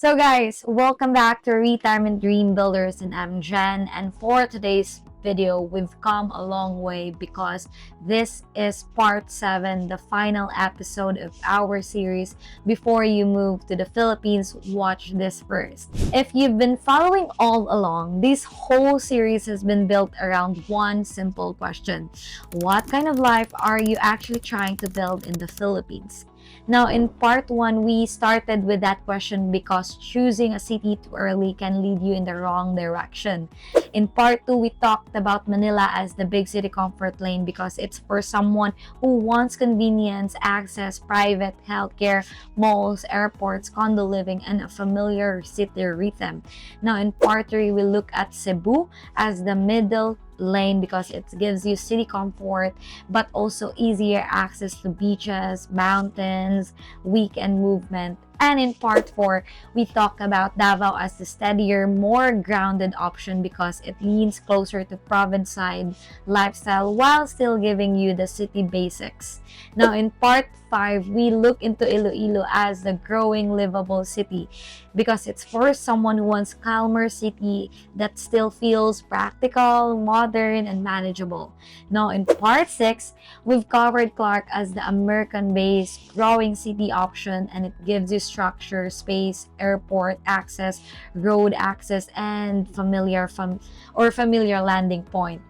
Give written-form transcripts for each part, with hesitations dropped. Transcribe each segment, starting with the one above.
So guys, welcome back to Retirement Dream Builders, and I'm Jen, and for today's video, we've come a long way because this is part 7, the final episode of our series. Before you move to the Philippines, watch this first. If you've been following all along, this whole series has been built around one simple question. What kind of life are you actually trying to build in the Philippines? Now, in part 1, we started with that question because choosing a city too early can lead you in the wrong direction. In part 2, we talked about Manila as the big city comfort lane because it's for someone who wants convenience, access, private healthcare, malls, airports, condo living, and a familiar city rhythm. Now, in part 3, we look at Cebu as the middle lane because it gives you city comfort but also easier access to beaches, mountains, weekend movement. And in part 4, we talk about Davao as the steadier, more grounded option because it leans closer to province side lifestyle while still giving you the city basics. Now in part 5, we look into Iloilo as the growing livable city because it's for someone who wants calmer city that still feels practical, modern, and manageable. Now in part 6, we've covered Clark as the American-based growing city option, and it gives you structure, space, airport access, road access, and familiar landing point.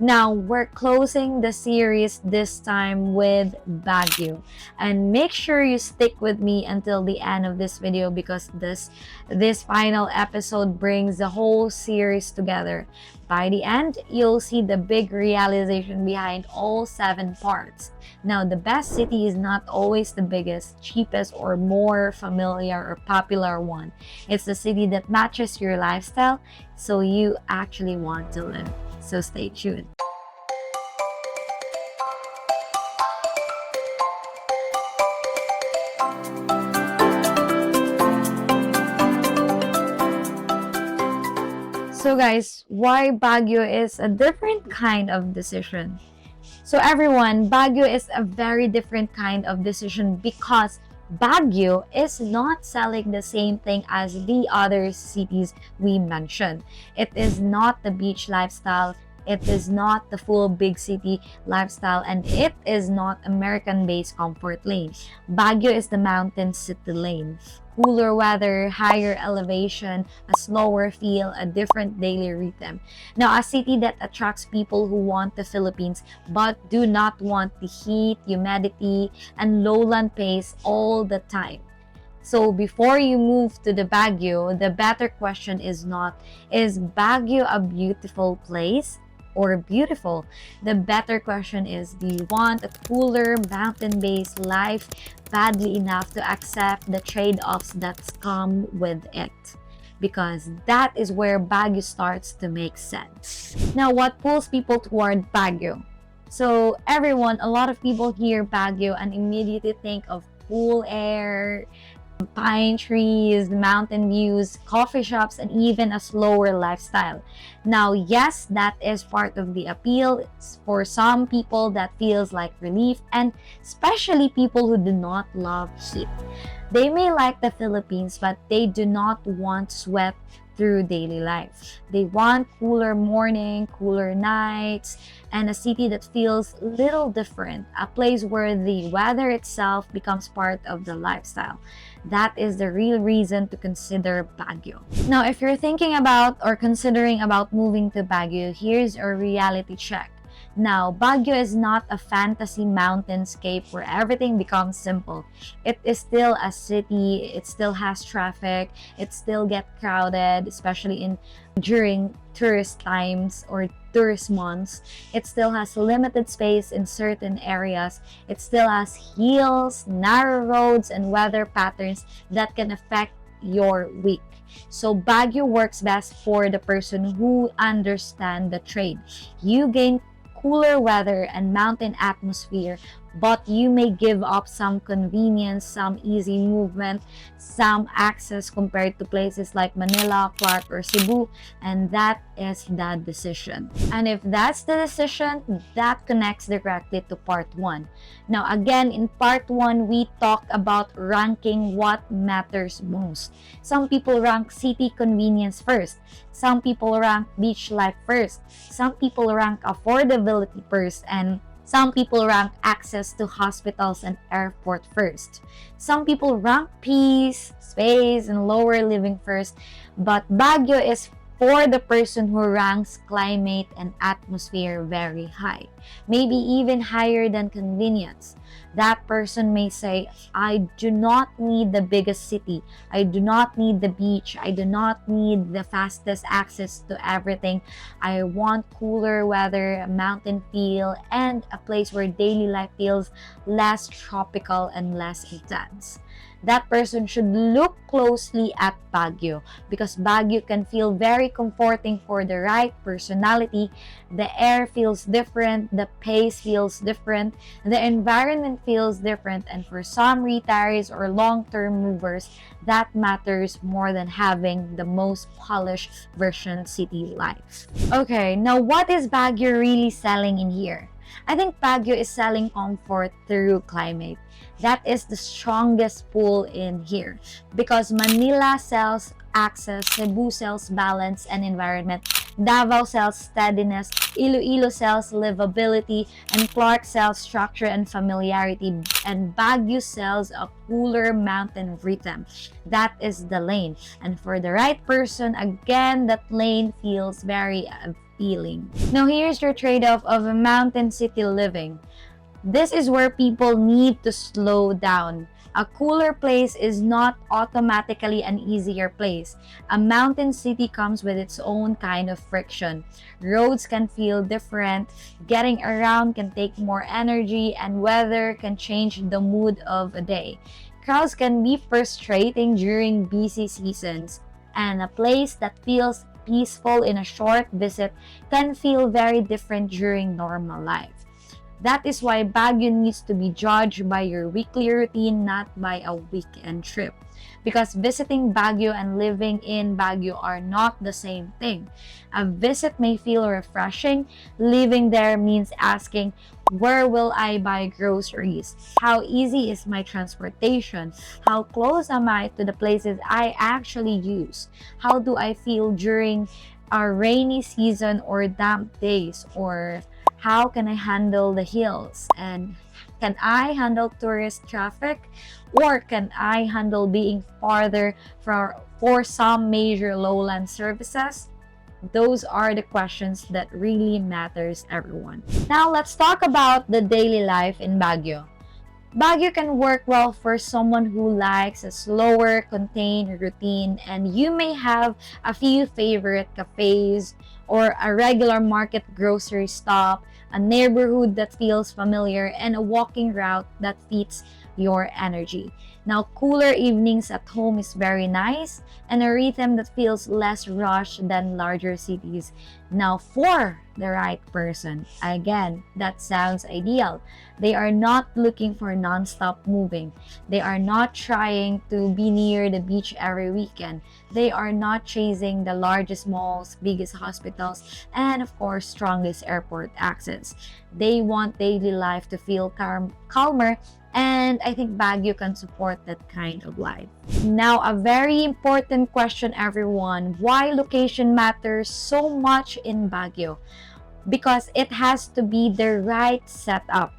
Now, we're closing the series this time with Baguio. And make sure you stick with me until the end of this video because this final episode brings the whole series together. By the end, you'll see the big realization behind all 7 parts. Now, the best city is not always the biggest, cheapest, or more familiar or popular one. It's the city that matches your lifestyle, so you actually want to live. So stay tuned. So guys, why Baguio is a different kind of decision? So everyone, Baguio is a very different kind of decision because Baguio is not selling the same thing as the other cities we mentioned. It is not the beach lifestyle, it is not the full big city lifestyle, and it is not American-based comfort lane. Baguio is the mountain city lane. Cooler weather, higher elevation, a slower feel, a different daily rhythm. Now, a city that attracts people who want the Philippines but do not want the heat, humidity, and lowland pace all the time. So before you move to the Baguio, the better question is not, is Baguio a beautiful place or beautiful? The better question is, do you want a cooler mountain-based life badly enough to accept the trade-offs that come with it? Because that is where Baguio starts to make sense. Now, what pulls people toward Baguio? So everyone, a lot of people hear Baguio and immediately think of cool air, pine trees, mountain views, coffee shops, and even a slower lifestyle. Now, yes, that is part of the appeal. For some people, that feels like relief, and especially people who do not love heat. They may like the Philippines, but they do not want sweat through daily life. They want cooler morning, cooler nights, and a city that feels little different, a place where the weather itself becomes part of the lifestyle. That is the real reason to consider Baguio. Now, if you're thinking about or considering about moving to Baguio, here's a reality check. Now, Baguio is not a fantasy mountainscape where everything becomes simple. It is still a city, it still has traffic, it still gets crowded, especially during tourist times or tourist months. It still has limited space in certain areas. It still has hills, narrow roads, and weather patterns that can affect your week. So Baguio works best for the person who understands the trade. You gain cooler weather and mountain atmosphere but you may give up some convenience, some easy movement, some access compared to places like Manila, Clark, or Cebu, and that is the decision. And if that's the decision, that connects directly to part 1. Now again, in part 1, we talk about ranking what matters most. Some people rank city convenience first. Some people rank beach life first. Some people rank affordability first, and some people rank access to hospitals and airport first. Some people rank peace, space, and lower living first. But Baguio is for the person who ranks climate and atmosphere very high, maybe even higher than convenience. That person may say, I do not need the biggest city. I do not need the beach. I do not need the fastest access to everything. I want cooler weather, a mountain feel, and a place where daily life feels less tropical and less intense. That person should look closely at Baguio, because Baguio can feel very comforting for the right personality. The air feels different, the pace feels different, the environment feels different, and for some retirees or long-term movers, that matters more than having the most polished version city life. Okay, now what is Baguio really selling in here? I think Baguio is selling comfort through climate. That is the strongest pull in here, because Manila sells access, Cebu sells balance and environment, Davao sells steadiness, Iloilo sells livability, and Clark sells structure and familiarity, and Baguio sells a cooler mountain rhythm. That is the lane, and for the right person, again, that lane feels very appealing. Now here's your trade-off of a mountain city living. This is where people need to slow down. A cooler place is not automatically an easier place. A mountain city comes with its own kind of friction. Roads can feel different, getting around can take more energy, and weather can change the mood of a day. Crowds can be frustrating during busy seasons, and a place that feels peaceful in a short visit can feel very different during normal life. That is why Baguio needs to be judged by your weekly routine, not by a weekend trip. Because visiting Baguio and living in Baguio are not the same thing. A visit may feel refreshing. Living there means asking, where will I buy groceries? How easy is my transportation? How close am I to the places I actually use? How do I feel during a rainy season or damp days? Or how can I handle the hills? And can I handle tourist traffic? Or can I handle being farther for some major lowland services? Those are the questions that really matters everyone. Now let's talk about the daily life in Baguio. Baguio can work well for someone who likes a slower, contained routine, and you may have a few favorite cafes or a regular market grocery stop, a neighborhood that feels familiar, and a walking route that fits your energy. Now, cooler evenings at home is very nice, and a rhythm that feels less rushed than larger cities. Now, for the right person, again, that sounds ideal. They are not looking for non-stop moving. They are not trying to be near the beach every weekend. They are not chasing the largest malls, biggest hospitals, and of course, strongest airport access. They want daily life to feel calmer, and I think Baguio can support that kind of life. Now, a very important question, everyone. Why location matters so much in Baguio? Because it has to be the right setup.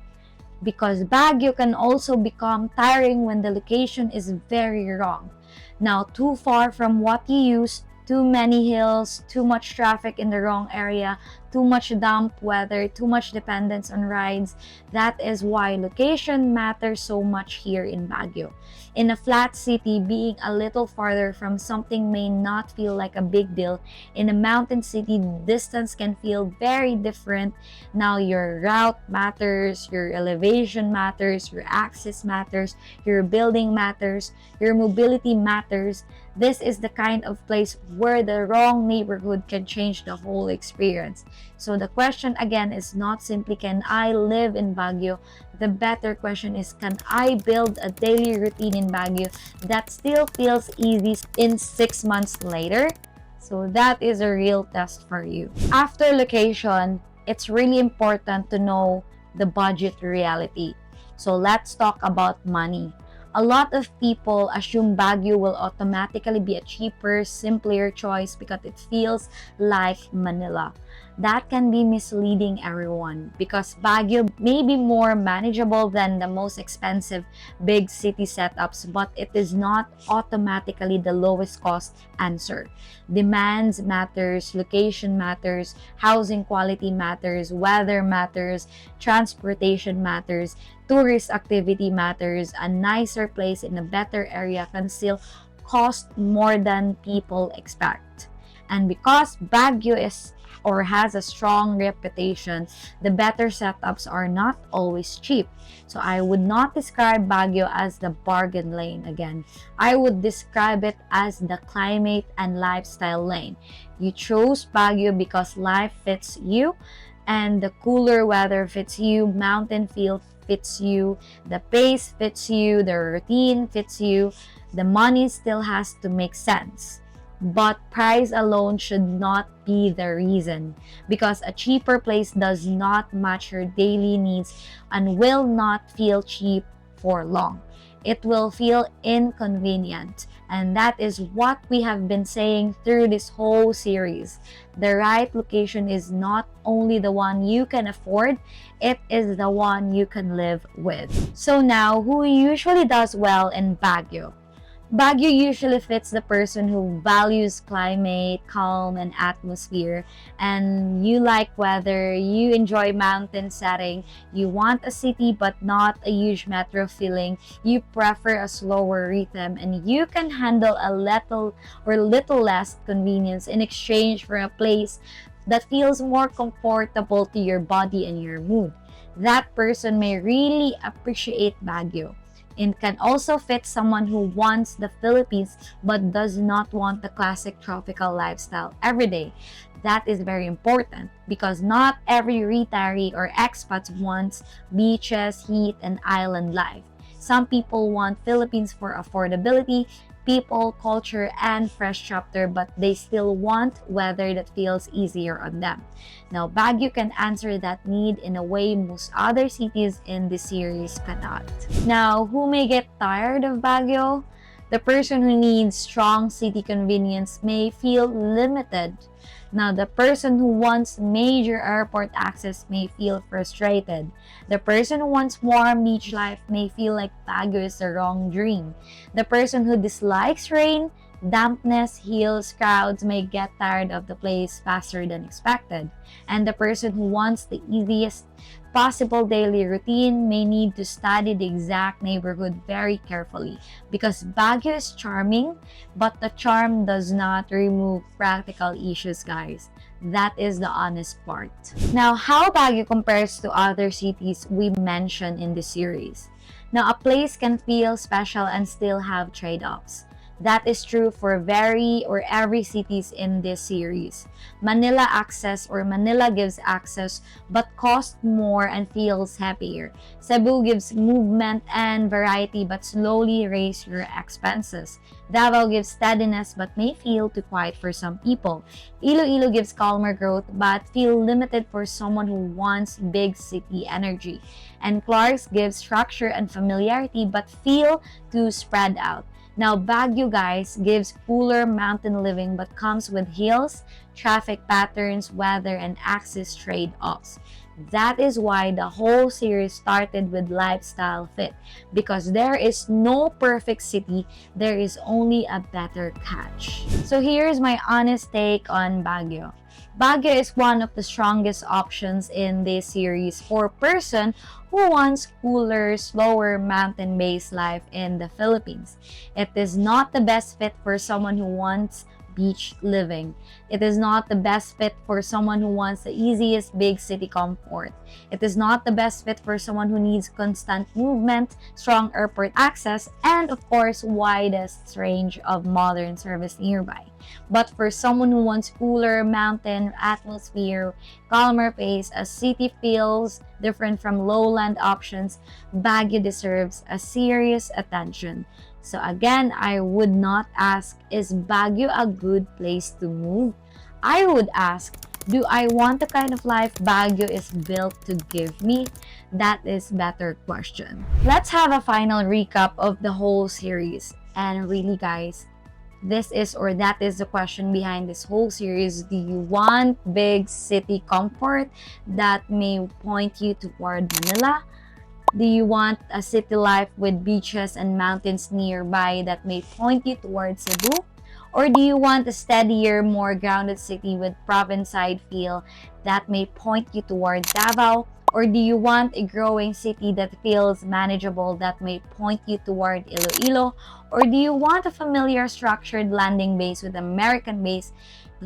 Because Baguio can also become tiring when the location is very wrong. Now, too far from what you use, too many hills, too much traffic in the wrong area, too much damp weather, too much dependence on rides. That is why location matters so much here in Baguio. In a flat city, being a little farther from something may not feel like a big deal. In a mountain city, distance can feel very different. Now your route matters, your elevation matters, your access matters, your building matters, your mobility matters. This is the kind of place where the wrong neighborhood can change the whole experience. So the question again is not simply can I live in Baguio? The better question is, can I build a daily routine in Baguio that still feels easy in 6 months later? So that is a real test for you. After location, it's really important to know the budget reality. So let's talk about money. A lot of people assume Baguio will automatically be a cheaper, simpler choice because it feels like Manila. That can be misleading everyone because Baguio may be more manageable than the most expensive big city setups, but it is not automatically the lowest cost answer. Demands matters, location matters, housing quality matters, weather matters, transportation matters, tourist activity matters. A nicer place in a better area can still cost more than people expect. And because Baguio is or has a strong reputation, the better setups are not always cheap. So I would not describe Baguio as the bargain lane again. I would describe it as the climate and lifestyle lane. You chose Baguio because life fits you, and the cooler weather fits you, mountain feel fits you, the pace fits you, the routine fits you. The money still has to make sense. But price alone should not be the reason, because a cheaper place does not match your daily needs and will not feel cheap for long. It will feel inconvenient, and that is what we have been saying through this whole series. The right location is not only the one you can afford, it is the one you can live with. So now, who usually does well in Baguio? Baguio usually fits the person who values climate, calm, and atmosphere, and you like weather, you enjoy mountain setting, you want a city but not a huge metro feeling, you prefer a slower rhythm, and you can handle a little less convenience in exchange for a place that feels more comfortable to your body and your mood. That person may really appreciate Baguio. It can also fit someone who wants the Philippines but does not want the classic tropical lifestyle every day. That is very important because not every retiree or expat wants beaches, heat, and island life. Some people want Philippines for affordability, people, culture, and fresh chapter, but they still want weather that feels easier on them. Now, Baguio can answer that need in a way most other cities in this series cannot. Now, who may get tired of Baguio? The person who needs strong city convenience may feel limited. Now, the person who wants major airport access may feel frustrated. The person who wants warm beach life may feel like Baguio is the wrong dream. The person who dislikes rain, dampness, hills, crowds may get tired of the place faster than expected. And the person who wants the easiest possible daily routine may need to study the exact neighborhood very carefully, because Baguio is charming, but the charm does not remove practical issues, guys. That is the honest part. Now, how Baguio compares to other cities we mentioned in this series. Now, a place can feel special and still have trade-offs. That is true for every cities in this series. Manila gives access but costs more and feels happier. Cebu gives movement and variety but slowly raise your expenses. Davao gives steadiness but may feel too quiet for some people. Iloilo gives calmer growth but feel limited for someone who wants big city energy. And Clark's gives structure and familiarity but feel too spread out. Now, Baguio, guys, gives cooler mountain living but comes with hills, traffic patterns, weather, and access trade-offs. That is why the whole series started with lifestyle fit, because there is no perfect city, there is only a better catch. So here's my honest take on Baguio. Baguio is one of the strongest options in this series for a person who wants cooler, slower, mountain-based life in the Philippines. It is not the best fit for someone who wants beach living. It is not the best fit for someone who wants the easiest big city comfort. It is not the best fit for someone who needs constant movement, strong airport access, and of course, widest range of modern service nearby. But for someone who wants cooler mountain atmosphere, calmer pace, a city feels different from lowland options, Baguio deserves a serious attention. So again, I would not ask, is Baguio a good place to move? I would ask, do I want the kind of life Baguio is built to give me? That is better question. Let's have a final recap of the whole series. And really guys, this is or that is the question behind this whole series. Do you want big city comfort that may point you toward Manila? Do you want a city life with beaches and mountains nearby that may point you towards Cebu? Or do you want a steadier, more grounded city with province-side feel that may point you toward Davao? Or do you want a growing city that feels manageable that may point you toward Iloilo? Or do you want a familiar structured landing base with American base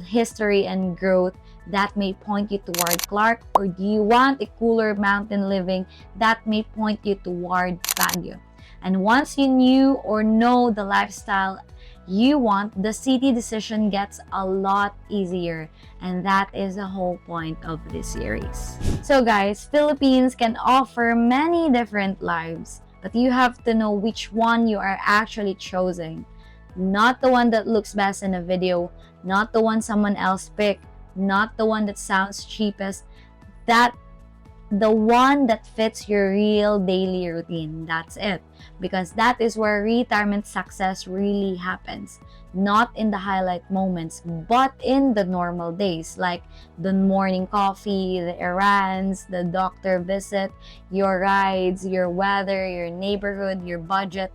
history and growth that may point you toward Clark? Or do you want a cooler mountain living that may point you toward Baguio? And once you knew or know the lifestyle you want, the city decision gets a lot easier. And that is the whole point of this series. So guys, Philippines can offer many different lives, but you have to know which one you are actually choosing. Not the one that looks best in a video, not the one someone else picked, not the one that sounds cheapest, the one that fits your real daily routine. That's it. Because that is where retirement success really happens. Not in the highlight moments, but in the normal days, like the morning coffee, the errands, the doctor visit, your rides, your weather, your neighborhood, your budget,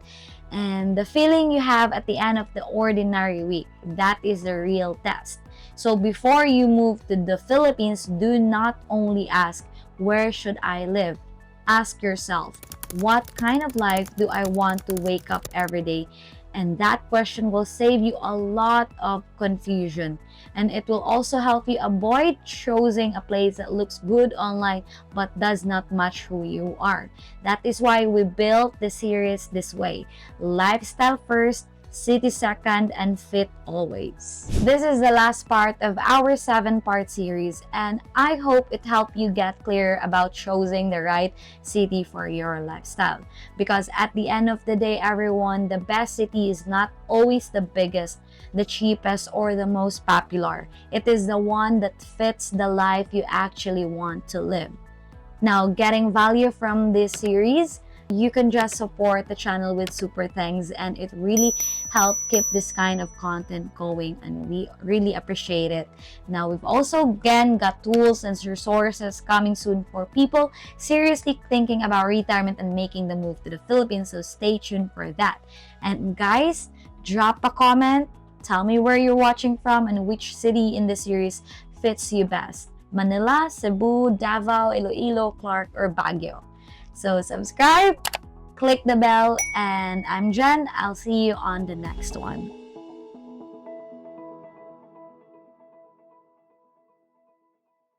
and the feeling you have at the end of the ordinary week. That is the real test. So before you move to the Philippines, do not only ask, where should I live? Ask yourself, what kind of life do I want to wake up every day? And that question will save you a lot of confusion. And it will also help you avoid choosing a place that looks good online but does not match who you are. That is why we built the series this way. Lifestyle first, city second, and fit always. This is the last part of our 7-part series, and I hope it helped you get clear about choosing the right city for your lifestyle. Because at the end of the day, everyone, the best city is not always the biggest, the cheapest, or the most popular. It is the one that fits the life you actually want to live. Now, getting value from this series, you can just support the channel with super thanks, and it really helps keep this kind of content going, and we really appreciate it. Now, we've also again got tools and resources coming soon for people seriously thinking about retirement and making the move to the Philippines, so stay tuned for that. And guys, drop a comment, tell me where you're watching from and which city in the series fits you best. Manila, Cebu, Davao, Iloilo, Clark, or Baguio. So subscribe, click the bell, and I'm Jen. I'll see you on the next one.